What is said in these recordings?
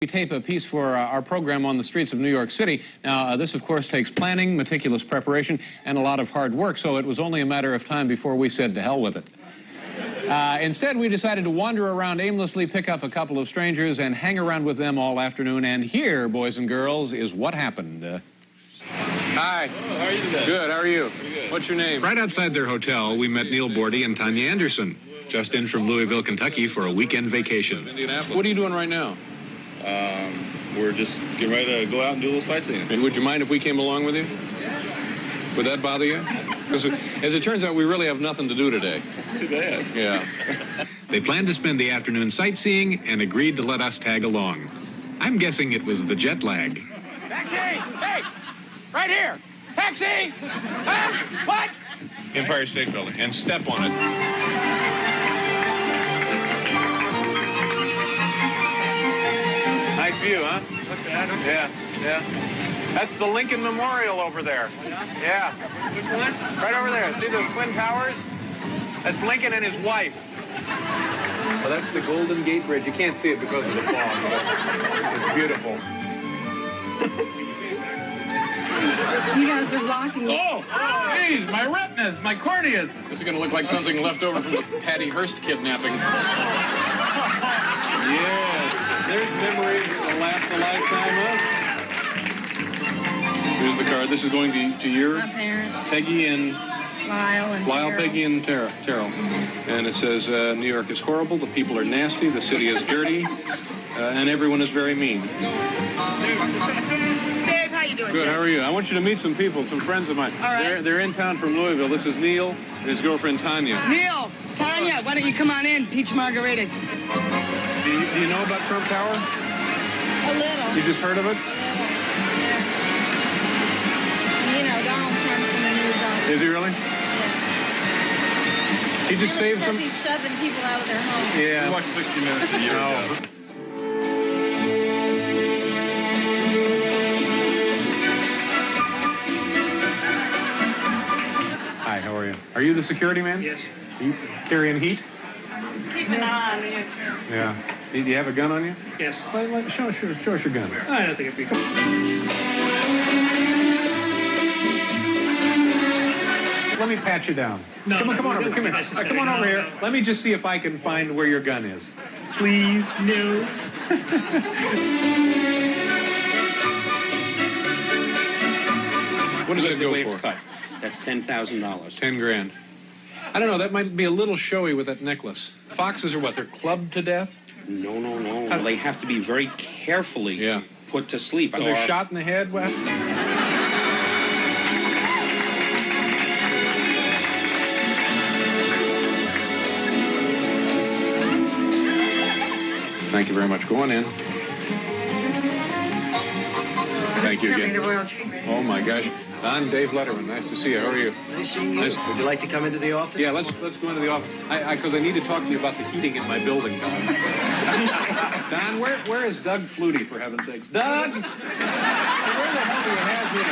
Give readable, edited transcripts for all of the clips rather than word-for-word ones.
We tape a piece for our program on the streets of New York City. Now, this, of course, takes planning, meticulous preparation, and a lot of hard work, so it was only a matter of time before we said to hell with it. Instead, we decided to wander around aimlessly, pick up a couple of strangers, and hang around with them all afternoon. And here, boys and girls, is what happened. Hi. Oh, how are you today? Good. How are you? Good. What's your name? Right outside their hotel, we met Neil Bordy and Tanya Anderson, just in from Louisville, Kentucky for a weekend vacation. Indianapolis. What are you doing right now? We're just getting ready to go out and do a little sightseeing. And would you mind if we came along with you? Would that bother you? Because as it turns out, we really have nothing to do today. It's too bad. Yeah. They planned to spend the afternoon sightseeing and agreed to let us tag along. I'm guessing it was the jet lag. Taxi! Hey! Right here! Taxi! Huh? What? Empire State Building. And step on it. Nice view, huh? Yeah, yeah. That's the Lincoln Memorial over there. Yeah. Which one? Right over there. See those twin towers? That's Lincoln and his wife. Well, that's the Golden Gate Bridge. You can't see it because of the fog, but it's beautiful. You guys are blocking me. Oh, geez, my retinas, my corneas. This is going to look like something left over from the Patty Hearst kidnapping. Yes, there's memories that will last a lifetime, huh? Here's the card. This is going to your My parents, Peggy and Lyle, Lyle, Peggy, and Terrell. And it says, New York is horrible, the people are nasty, the city is dirty, and everyone is very mean. Dave, how you doing? Good, how are you? I want you to meet some people, some friends of mine. All right. They're in town from Louisville. This is Neil and his girlfriend, Tanya. Neil, Tanya, why don't you come on in? Peach margaritas. Do you know about Trump Tower? A little. You just heard of it? You know, Donald Trump's in the news all the Is he really? He just saved some... He's shoving people out of their homes. Yeah. We watched 60 Minutes a year ago. Hi, how are you? Are you the security man? Yes. Are you carrying heat? Keep an eye on you. Yeah. Do you have a gun on you? Yes. Show us your gun. I don't think it'd be. Let me pat you down. No, come on no, over. no, Come here. necessary. Come on over No, here. no. Let me just see if I can find where your gun is. Please. No. What does that go way it's for? cut. That's $10,000. 10 grand. I don't know. That might be a little showy with that necklace. Foxes are what? They're clubbed to death? No, no, no. Well, they have to be very carefully Yeah. put to sleep. So they're shot in the head? What? Thank you very much. Go on in. Thank you again. The royal treatment. Oh my gosh. Don, Dave Letterman. Nice to see you. How are you? Nice seeing you. Nice. Would you like to come into the office? Yeah, let's go into the office. Because I need to talk to you about the heating in my building, Don. Don, where is Doug Flutie, for heaven's sakes? Doug! Where the hell do you have him?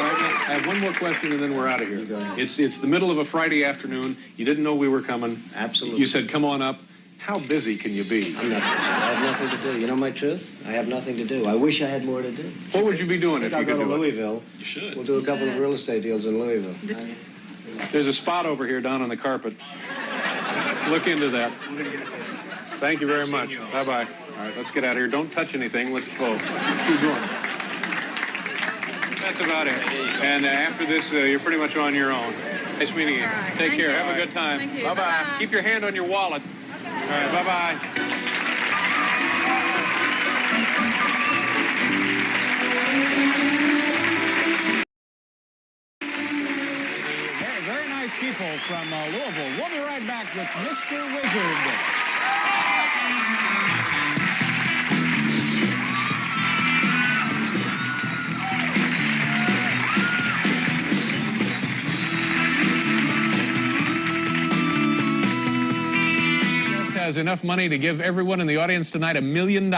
All right, I have one more question and then we're out of here. It's the middle of a Friday afternoon. You didn't know we were coming. Absolutely. You said, come on up. How busy can you be? I have nothing to do. You know my truth? I have nothing to do. I wish I had more to do. What would you be doing if you I'll go could to do it? Louisville. You should. We'll do a couple of real estate deals in Louisville. There's a spot over here down on the carpet. Look into that. Thank you very much. Bye-bye. All right, let's get out of here. Don't touch anything. Let's go. Let's keep going. That's about it. And after this, you're pretty much on your own. Nice meeting you. right. Take Thank care. you. Have a good time. Thank you. Bye-bye. Bye-bye. Keep your hand on your wallet. All right, bye-bye. Hey, very nice people from Louisville. We'll be right back with Mr. Wizard. Has enough money to give everyone in the audience tonight $1 million.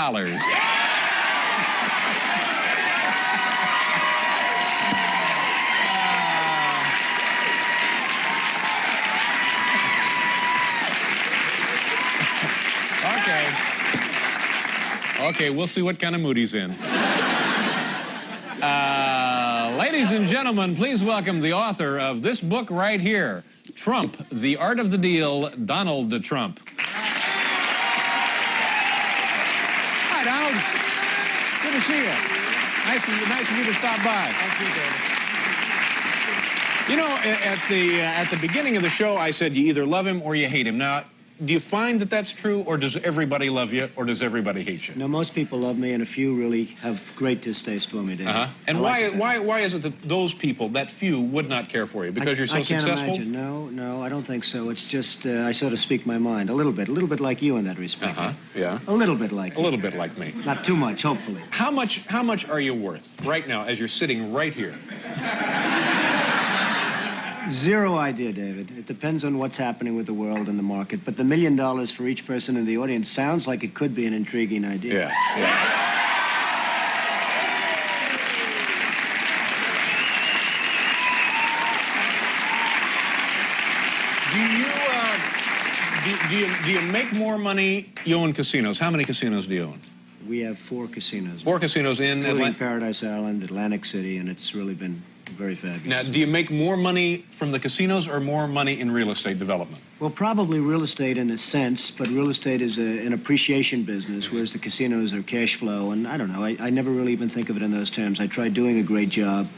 Okay. Okay, we'll see what kind of mood he's in. Ladies and gentlemen, please welcome the author of this book right here, Trump, The Art of the Deal, Donald Trump. Hi, Donald. Good to see you. Nice of you to stop by. Thank you, David. You know, at the beginning of the show, I said you either love him or you hate him. Now, do you find that that's true, or does everybody love you, or does everybody hate you? No, most people love me, and a few really have great distaste for me, David. And why is it that those people, that few, would not care for you? Because you're so successful? I can't imagine. No, I don't think so. It's just I sort of speak my mind a little bit like you in that respect. Yeah. A little bit like A little bit like me. Not too much, hopefully. How much are you worth right now as you're sitting right here? Zero idea, David. It depends on what's happening with the world and the market. But the $1 million for each person in the audience sounds like it could be an intriguing idea. Yeah. Do you make more money? You own casinos. How many casinos do you own? We have 4 casinos. 4 casinos in Atlanta? Paradise Island, Atlantic City, and it's really been very fabulous. Now, do you make more money from the casinos or more money in real estate development? Well, probably real estate in a sense, but real estate is an appreciation business, whereas the casinos are cash flow. And I don't know, I never really even think of it in those terms. I try doing a great job.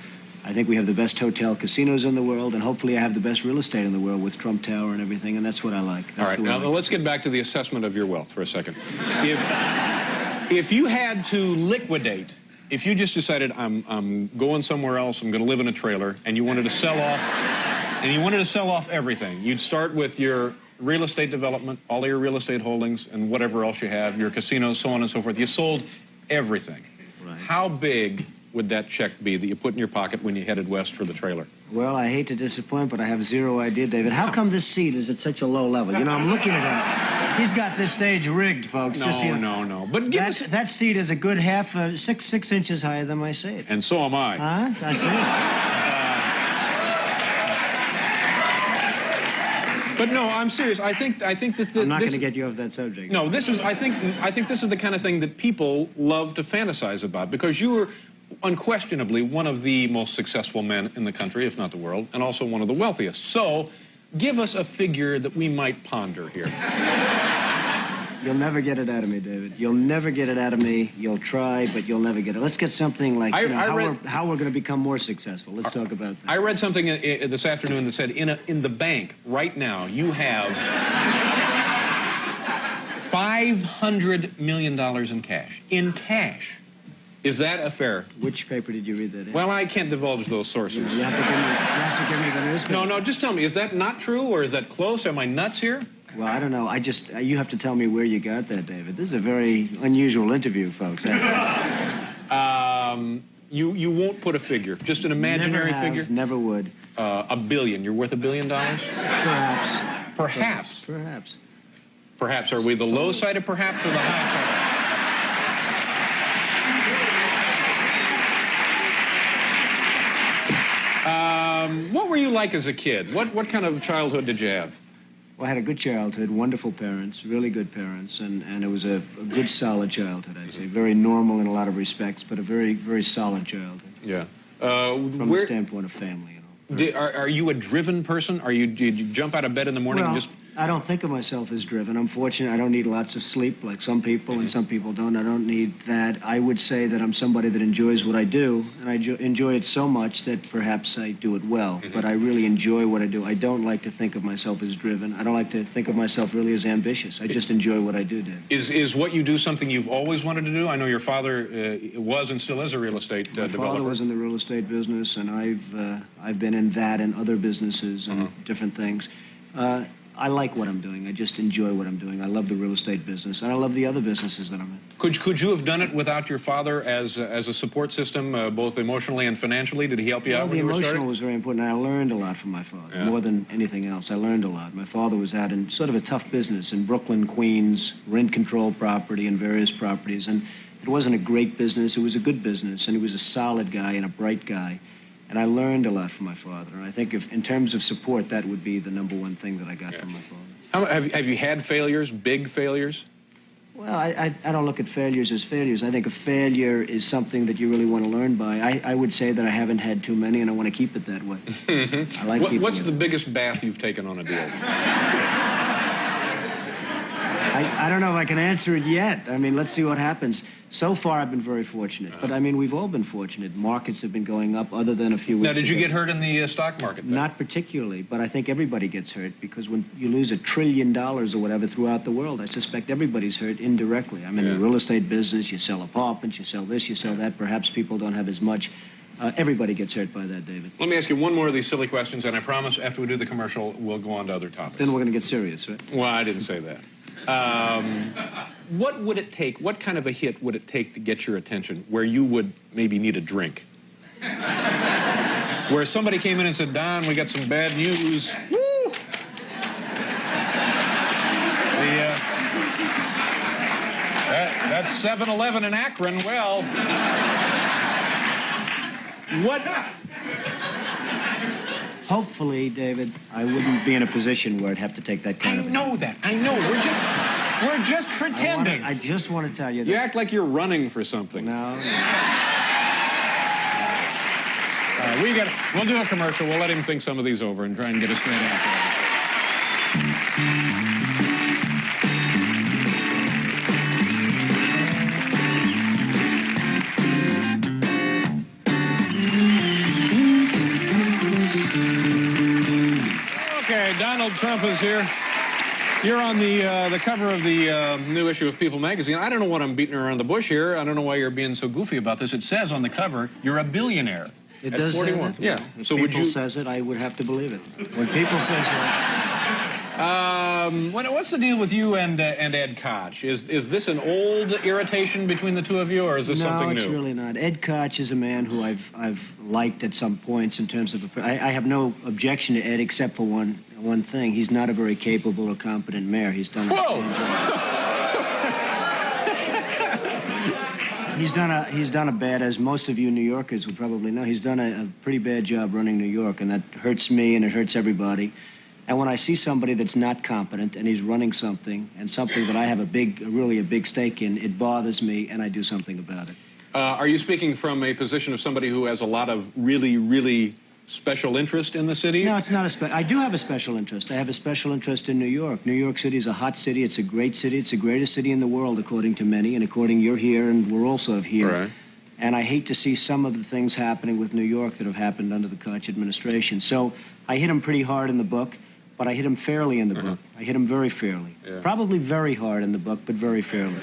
I think we have the best hotel casinos in the world, and hopefully I have the best real estate in the world with Trump Tower and everything, and that's what I like. All right, now let's get back to the assessment of your wealth for a second. If you had to liquidate, if you just decided I'm going somewhere else, I'm going to live in a trailer, and you wanted to sell off, everything, you'd start with your real estate development, all of your real estate holdings, and whatever else you have, your casinos, so on and so forth. You sold everything. Right. How big would that check be that you put in your pocket when you headed west for the trailer? Well, I hate to disappoint, but I have zero idea, David. How come this seat is at such a low level? You know, I'm looking at him. He's got this stage rigged, folks. No. But that seat is a good six inches higher than my seat. And so am I. Huh? I see. But no, I'm serious. I think that this. I'm not going to get you off that subject. No, this is. I think this is the kind of thing that people love to fantasize about, because you were unquestionably one of the most successful men in the country, if not the world, and also one of the wealthiest. So, give us a figure that we might ponder here. You'll never get it out of me, David. You'll never get it out of me. You'll try, but you'll never get it. Let's get something like how we're going to become more successful. Let's talk about that. I read something this afternoon that said in the bank right now you have $500 million in cash. In cash. Is that a fair? Which paper did you read that in? Well, I can't divulge those sources. You have to give me the newspaper. No, just tell me, is that not true, or is that close? Am I nuts here? Well, I don't know. You have to tell me where you got that, David. This is a very unusual interview, folks. You won't put a figure, just an imaginary figure? Never would. $1 billion. You're worth $1 billion? Perhaps. Perhaps. Perhaps. Are we the low side of perhaps or the high side? What were you like as a kid? What kind of childhood did you have? Well, I had a good childhood, wonderful parents, really good parents, and it was a good, solid childhood, I'd say. Very normal in a lot of respects, but a very, very solid childhood. Yeah. From the standpoint of family, you know. Are you a driven person? Do you jump out of bed in the morning and just... I don't think of myself as driven. I'm fortunate. I don't need lots of sleep like some people, and some people don't. I don't need that. I would say that I'm somebody that enjoys what I do, and I enjoy it so much that perhaps I do it well. But I really enjoy what I do. I don't like to think of myself as driven. I don't like to think of myself really as ambitious. I just enjoy what I do, Dave. Is what you do something you've always wanted to do? I know your father was and still is a real estate developer. My father was in the real estate business, and I've been in that and other businesses and different things. I like what I'm doing. I just enjoy what I'm doing. I love the real estate business, and I love the other businesses that I'm in. Could you have done it without your father as a support system, both emotionally and financially? Did he help you out when you were starting? The emotional was very important, and I learned a lot from my father, more than anything else. I learned a lot. My father was out in sort of a tough business in Brooklyn, Queens, rent-controlled property and various properties, and it wasn't a great business. It was a good business, and he was a solid guy and a bright guy. And I learned a lot from my father. And I think in terms of support, that would be the #1 thing that I got from my father. Have you had failures, big failures? Well, I don't look at failures as failures. I think a failure is something that you really want to learn by. I would say that I haven't had too many, and I want to keep it that way. I like keeping What's it. the biggest bath you've taken on a deal? I don't know if I can answer it yet. I mean, let's see what happens. So far, I've been very fortunate. But, I mean, we've all been fortunate. Markets have been going up other than a few weeks Now, did you ago. get hurt in the stock market then? Not particularly, but I think everybody gets hurt because when you lose $1 trillion or whatever throughout the world, I suspect everybody's hurt indirectly. I'm in the real estate business. You sell apartments, you sell this, you sell that. Perhaps people don't have as much. Everybody gets hurt by that, David. Let me ask you one more of these silly questions, and I promise after we do the commercial, we'll go on to other topics. Then we're going to get serious, right? Well, I didn't say that. What would it take, what kind of a hit would it take to get your attention where you would maybe need a drink? Where somebody came in and said, Don, we got some bad news. Woo! That's 7-Eleven in Akron. Well, what? Hopefully, David, I wouldn't be in a position where I'd have to take that kind of... I know that. I know. We're just pretending. I just want to tell you that... You act like you're running for something. No. We'll do a commercial. We'll let him think some of these over and try and get a straight answer. Okay, Donald Trump is here. You're on the cover of the new issue of People magazine. I don't know what I'm beating around the bush here. I don't know why you're being so goofy about this. It says on the cover, you're a billionaire. It at does 41. say that? Yeah. If So people would you says it, I would have to believe it. When people say so... what's the deal with you and Ed Koch? Is this an old irritation between the two of you, or is this something new? No, it's really not. Ed Koch is a man who I've liked at some points in terms of... I have no objection to Ed except for one thing. He's not a very capable or competent mayor. He's done... Whoa! He's done a bad, as most of you New Yorkers would probably know, he's done a pretty bad job running New York, and that hurts me and it hurts everybody. And when I see somebody that's not competent and he's running something, and something that I have really a big stake in, it bothers me, and I do something about it. Are you speaking from a position of somebody who has a lot of really, really special interest in the city? No, it's not I do have a special interest. I have a special interest in New York. New York City is a hot city. It's a great city. It's the greatest city in the world, according to many, and according you're here, and we're also here. Right. And I hate to see some of the things happening with New York that have happened under the Koch administration. So I hit him pretty hard in the book, but I hit him fairly in the book. I hit him very fairly. Yeah. Probably very hard in the book, but very fairly.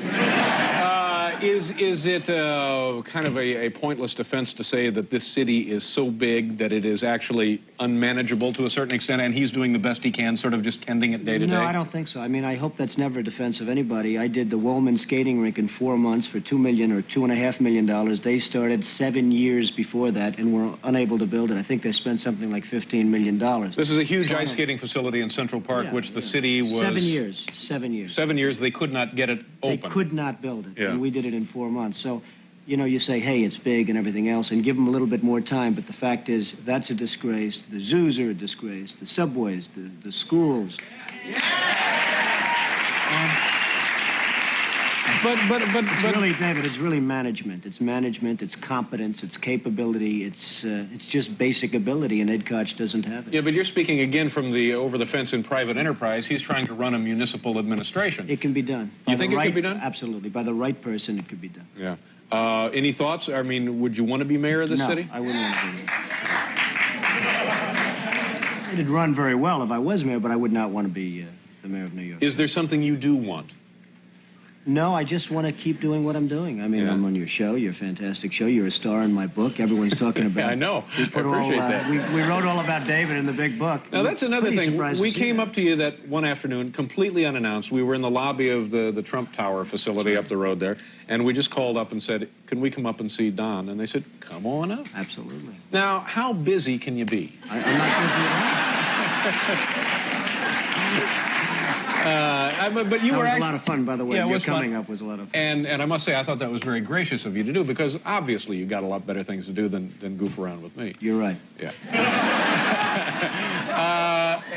Is it kind of a pointless defense to say that this city is so big that it is actually unmanageable to a certain extent, and he's doing the best he can, sort of just tending it day to day? No, I don't think so. I mean, I hope that's never a defense of anybody. I did the Woolman skating rink in 4 months for $2 million or $2.5 million. They started 7 years before that and were unable to build it. I think they spent something like $15 million. This is a huge ice skating facility in Central Park, which the city was... 7 years. 7 years. 7 years, they could not get it open. They could not build it, Yeah. and we did it in 4 months. So, you know, you say, hey, it's big and everything else, and give them a little bit more time, but the fact is, that's a disgrace. The zoos are a disgrace. The subways, the schools. But Really, David, it's really management. It's management, it's competence, it's capability, it's just basic ability, and Ed Koch doesn't have it. Yeah, but you're speaking again from the over the fence in private enterprise. He's trying to run a municipal administration. It can be done. You think it could be done? Absolutely. By the right person, it could be done. Yeah. Any thoughts? I mean, would you want to be mayor of this city? No, I wouldn't want to be mayor. It'd run very well if I was mayor, but I would not want to be the mayor of New York. Is there something you do want? No, I just want to keep doing what I'm doing. I mean, Yeah. I'm on your show. You're a fantastic show. You're a star in my book. Everyone's talking about I know. We I appreciate that. We wrote all about David in the big book. Now, that's another Pretty thing. surprised to We see came that. up to you that one afternoon, completely unannounced. We were in the lobby of the Trump Tower facility up the road there, and we just called up and said, can we come up and see Don? And they said, come on up. Absolutely. Now, how busy can you be? I'm not busy at But you all. were That was actually... a lot of fun, by the way. Yeah, it Your was fun. coming up was a lot of fun. And I must say, I thought that was very gracious of you to do, because obviously you got a lot better things to do than goof around with me. You're right. Yeah.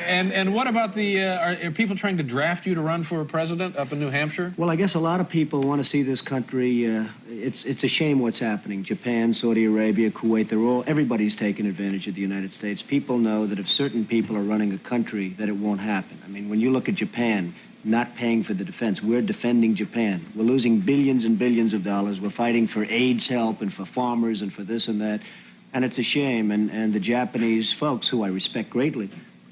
And what about the, are people trying to draft you to run for president up in New Hampshire? Well, I guess a lot of people want to see this country, it's a shame what's happening. Japan, Saudi Arabia, Kuwait, everybody's taking advantage of the United States. People know that if certain people are running a country, that it won't happen. I mean, when you look at Japan, not paying for the defense, we're defending Japan. We're losing billions and billions of dollars. We're fighting for AIDS help and for farmers and for this and that. And it's a shame. And the Japanese folks, who I respect greatly,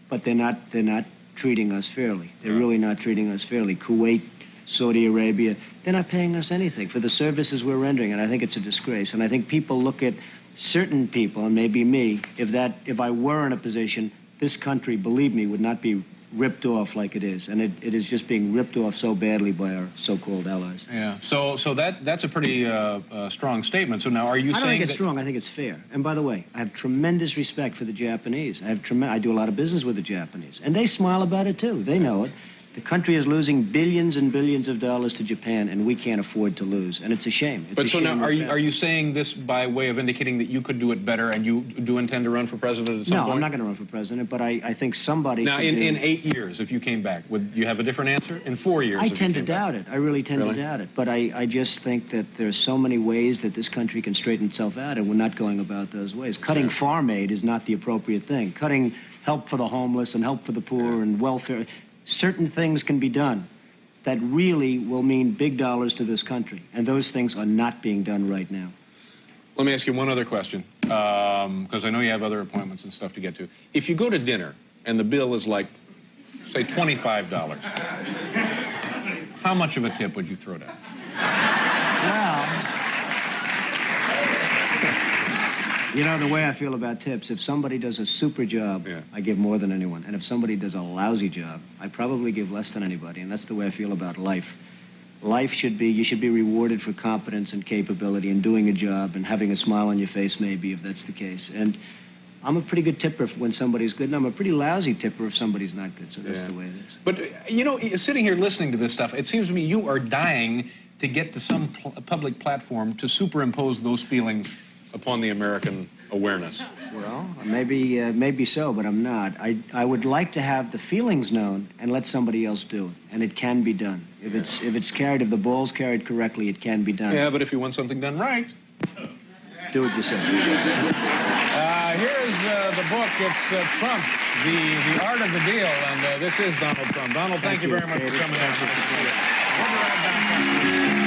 but they're not treating us fairly. They're really not treating us fairly. Kuwait, Saudi Arabia, they're not paying us anything for the services we're rendering, and I think it's a disgrace. And I think people look at certain people, and maybe me, if I were in a position, this country, believe me, would not be ripped off like it is. And it is just being ripped off so badly by our so-called allies. Yeah. So that's a pretty strong statement. So now, are you saying I don't think it's strong. I think it's fair. And by the way, I have tremendous respect for the Japanese. I do a lot of business with the Japanese, and they smile about it too. They know it. The country is losing billions and billions of dollars to Japan, and we can't afford to lose. And it's a shame. But so now, are you saying this by way of indicating that you could do it better, and you do intend to run for president at some point? No, I'm not going to run for president, but I think somebody... Now, in 8 years, if you came back, would you have a different answer? In 4 years, I tend to doubt it. I really tend to doubt it. But I just think that there's so many ways that this country can straighten itself out, and we're not going about those ways. Cutting farm aid is not the appropriate thing. Cutting help for the homeless and help for the poor and welfare... Certain things can be done that really will mean big dollars to this country, and those things are not being done right now. Let me ask you one other question, because I know you have other appointments and stuff to get to. If you go to dinner and the bill is like, say, $25, how much of a tip would you throw down? Well, you know, the way I feel about tips, if somebody does a super job, I give more than anyone. And if somebody does a lousy job, I probably give less than anybody. And that's the way I feel about life. Life should be, you should be rewarded for competence and capability and doing a job and having a smile on your face, maybe, if that's the case. And I'm a pretty good tipper when somebody's good, and I'm a pretty lousy tipper if somebody's not good. So that's the way it is. But, you know, sitting here listening to this stuff, it seems to me you are dying to get to some public platform to superimpose those feelings upon the American awareness. Well, maybe so, but I'm not. I would like to have the feelings known and let somebody else do it, and it can be done. If the ball's carried correctly, it can be done. Yeah, but if you want something done right, do it yourself. Here's the book. It's Trump, the Art of the Deal, and this is Donald Trump. Donald, thank you very much for coming out. We'll be right back.